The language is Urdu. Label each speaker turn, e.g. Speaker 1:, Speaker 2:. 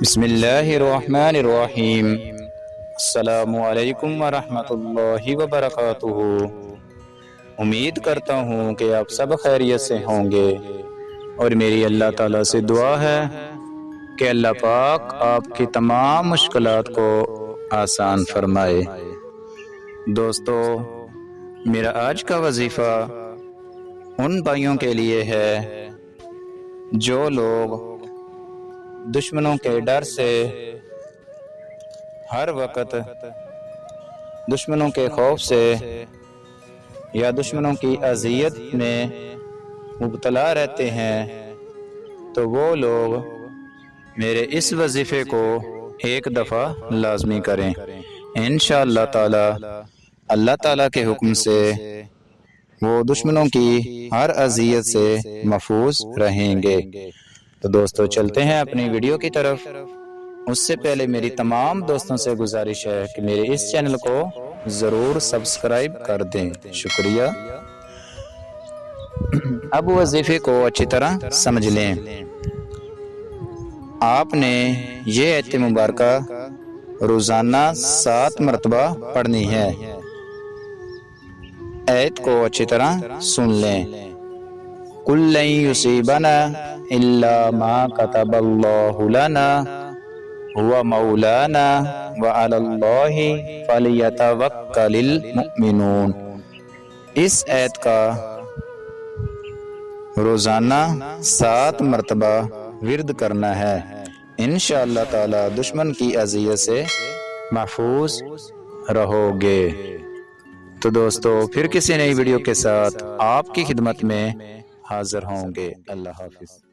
Speaker 1: بسم اللہ الرحمن الرحیم۔ السلام علیکم ورحمۃ اللہ وبرکاتہ۔ امید کرتا ہوں کہ آپ سب خیریت سے ہوں گے، اور میری اللہ تعالیٰ سے دعا ہے کہ اللہ پاک آپ کی تمام مشکلات کو آسان فرمائے۔ دوستو، میرا آج کا وظیفہ ان بھائیوں کے لیے ہے جو لوگ دشمنوں کے ڈر سے ہر وقت دشمنوں کے خوف سے یا دشمنوں کی اذیت میں مبتلا رہتے ہیں، تو وہ لوگ میرے اس وظیفے کو ایک دفعہ لازمی کریں۔ انشاءاللہ تعالی اللہ تعالیٰ کے حکم سے وہ دشمنوں کی ہر اذیت سے محفوظ رہیں گے۔ تو دوستو، چلتے ہیں اپنی ویڈیو کی طرف۔ اس سے پہلے میری تمام دوستوں سے گزارش ہے کہ میرے اس چینل کو ضرور سبسکرائب کر دیں۔ شکریہ۔ اب وظیفے کو اچھی طرح سمجھ لیں۔ آپ نے یہ آیت مبارکہ روزانہ 7 مرتبہ پڑھنی ہے۔ آیت کو اچھی طرح سن لیں۔ قُل لَن يُصِيبَنَا إِلَّا مَا كَتَبَ اللَّهُ لَنَا هُوَ مَوْلَانَا وَعَلَى اللَّهِ فَلْيَتَوَكَّلِ الْمُؤْمِنُونَ۔ اس آیت کا روزانہ 7 مرتبہ ورد کرنا ہے۔ انشاءاللہ تعالی دشمن کی اذیت سے محفوظ رہو گے۔ تو دوستو، پھر کسی نئی ویڈیو کے ساتھ آپ کی خدمت میں حاضر ہوں گے۔ اللہ حافظ۔